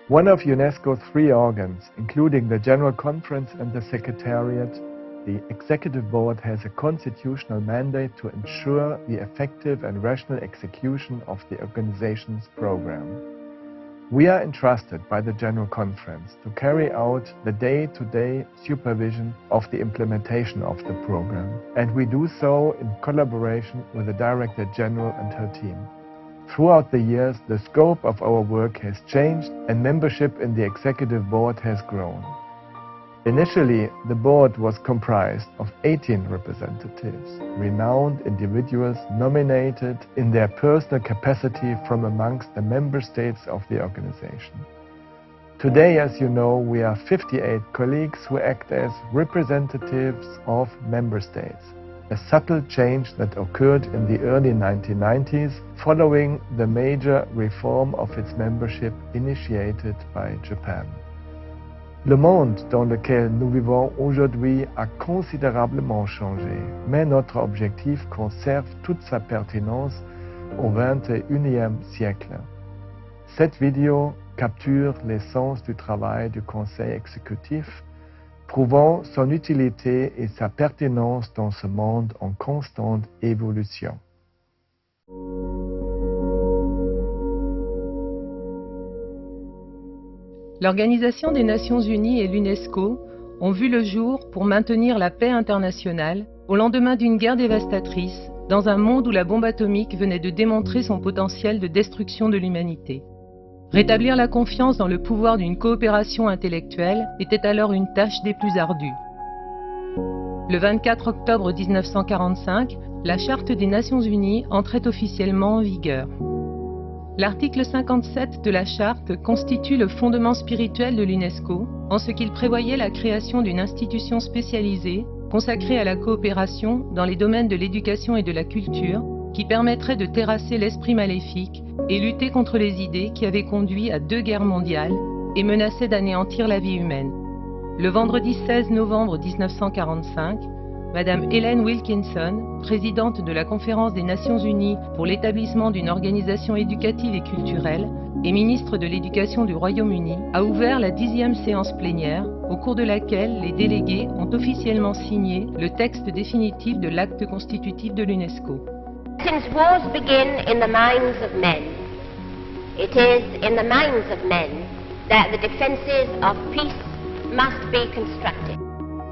One of UNESCO's three organs, including the General Conference and the Secretariat, the Executive Board has a constitutional mandate to ensure the effective and rational execution of the organization's program. We are entrusted by the General Conference to carry out the day-to-day supervision of the implementation of the program, and we do so in collaboration with the Director General and her team. Throughout the years, the scope of our work has changed and membership in the Executive Board has grown. Initially, the board was comprised of 18 representatives, renowned individuals nominated in their personal capacity from amongst the member states of the organization. Today, as you know, we are 58 colleagues who act as representatives of member states, a subtle change that occurred in the early 1990s following the major reform of its membership initiated by Japan. Le monde dans lequel nous vivons aujourd'hui a considérablement changé, mais notre objectif conserve toute sa pertinence au XXIe siècle. Cette vidéo capture l'essence du travail du Conseil exécutif, prouvant son utilité et sa pertinence dans ce monde en constante évolution. L'Organisation des Nations Unies et l'UNESCO ont vu le jour pour maintenir la paix internationale au lendemain d'une guerre dévastatrice dans un monde où la bombe atomique venait de démontrer son potentiel de destruction de l'humanité. Rétablir la confiance dans le pouvoir d'une coopération intellectuelle était alors une tâche des plus ardues. Le 24 octobre 1945, la Charte des Nations Unies entrait officiellement en vigueur. L'article 57 de la Charte constitue le fondement spirituel de l'UNESCO en ce qu'il prévoyait la création d'une institution spécialisée consacrée à la coopération dans les domaines de l'éducation et de la culture qui permettrait de terrasser l'esprit maléfique et lutter contre les idées qui avaient conduit à 2 guerres mondiales et menaçaient d'anéantir la vie humaine. Le vendredi 16 novembre 1945, Madame Helen Wilkinson, présidente de la Conférence des Nations Unies pour l'établissement d'une organisation éducative et culturelle et ministre de l'Éducation du Royaume-Uni, a ouvert la 10e séance plénière, au cours de laquelle les délégués ont officiellement signé le texte définitif de l'acte constitutif de l'UNESCO. Since wars begin in the minds of men, it is in the minds of men that the defences of peace must be constructed.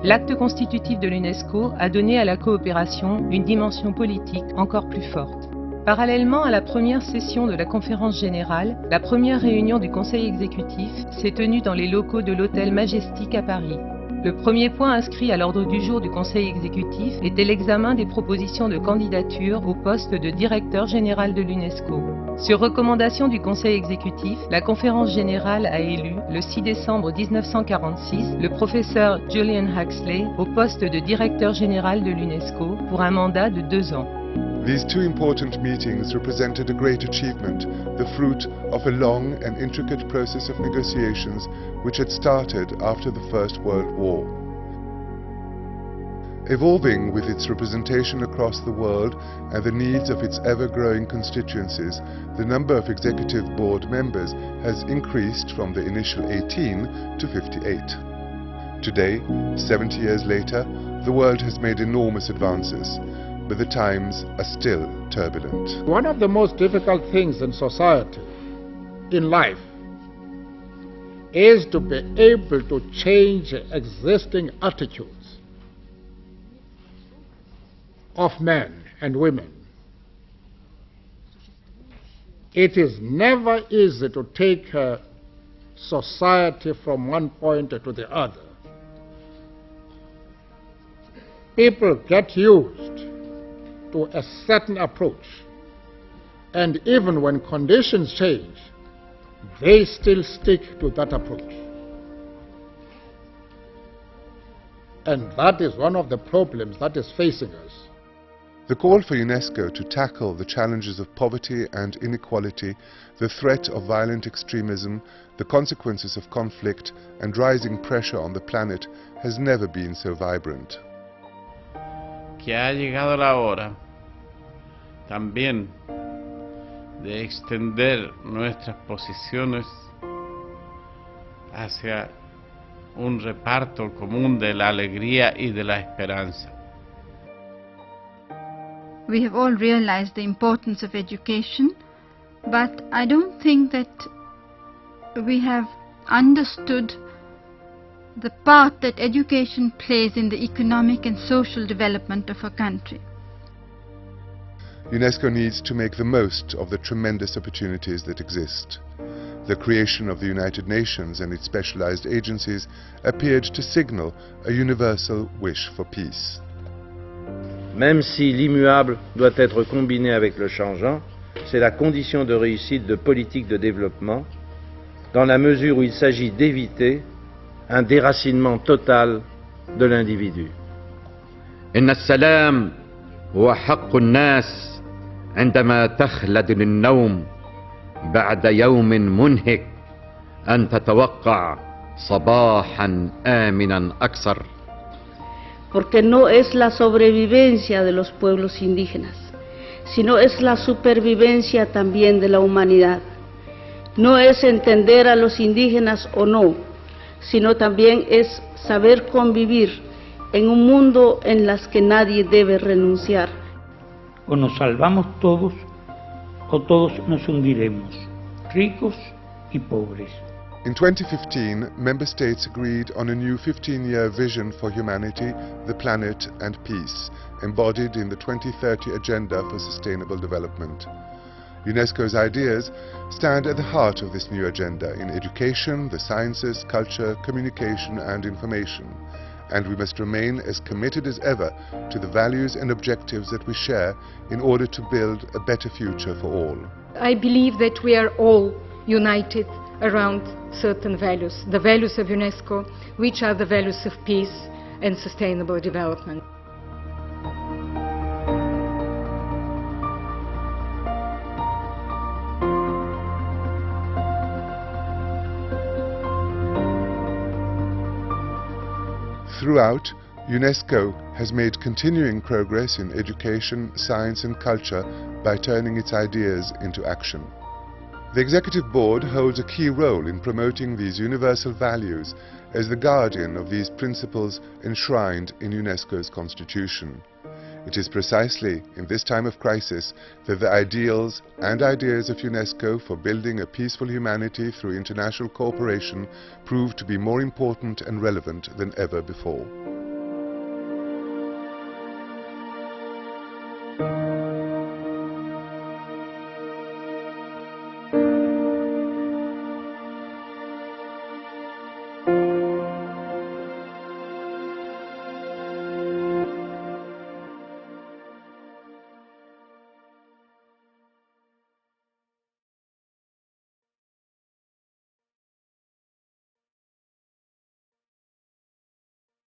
L'acte constitutif de l'UNESCO a donné à la coopération une dimension politique encore plus forte. Parallèlement à la première session de la Conférence générale, la première réunion du Conseil exécutif s'est tenue dans les locaux de l'hôtel Majestic à Paris. Le premier point inscrit à l'ordre du jour du Conseil exécutif était l'examen des propositions de candidature au poste de directeur général de l'UNESCO. Sur recommandation du Conseil exécutif, la Conférence générale a élu, le 6 décembre 1946, le professeur Julian Huxley au poste de directeur général de l'UNESCO pour un mandat de 2 ans. These two important meetings represented a great achievement, the fruit of a long and intricate process of negotiations which had started after the First World War. Evolving with its representation across the world and the needs of its ever-growing constituencies, the number of Executive Board members has increased from the initial 18 to 58. Today, 70 years later, the world has made enormous advances, but the times are still turbulent. One of the most difficult things in society, in life, is to be able to change existing attitudes of men and women. It is never easy to take a society from one point to the other. People get used to a certain approach, and even when conditions change, they still stick to that approach. And that is one of the problems that is facing us. The call for UNESCO to tackle the challenges of poverty and inequality, the threat of violent extremism, the consequences of conflict, and rising pressure on the planet has never been so vibrant. Que ha llegado la hora también de extender nuestras posiciones hacia un reparto común de la alegría y de la esperanza. We have all realized the importance of education, but I don't think that we have understood the part that education plays in the economic and social development of a country. UNESCO needs to make the most of the tremendous opportunities that exist. The creation of the United Nations and its specialized agencies appeared to signal a universal wish for peace. Même si l'immuable doit être combiné avec le changeant, c'est la condition de réussite de politiques de développement, dans la mesure où il s'agit d'éviter un déracinement total de l'individu. إن السلام هو حق الناس عندما تخلد للنوم بعد يوم منهك أن تتوقع صباحا آمنا أكثر. Porque no es la sobrevivencia de los pueblos indígenas, sino es la supervivencia también de la humanidad. No es entender a los indígenas o no, sino también es saber convivir en un mundo en el que nadie debe renunciar. O nos salvamos todos, o todos nos hundiremos, ricos y pobres. In 2015, member states agreed on a new 15-year vision for humanity, the planet and peace, embodied in the 2030 Agenda for Sustainable Development. UNESCO's ideas stand at the heart of this new agenda in education, the sciences, culture, communication and information. And we must remain as committed as ever to the values and objectives that we share in order to build a better future for all. I believe that we are all united around certain values, the values of UNESCO, which are the values of peace and sustainable development. Throughout, UNESCO has made continuing progress in education, science and culture by turning its ideas into action. The Executive Board holds a key role in promoting these universal values as the guardian of these principles enshrined in UNESCO's constitution. It is precisely in this time of crisis that the ideals and ideas of UNESCO for building a peaceful humanity through international cooperation prove to be more important and relevant than ever before.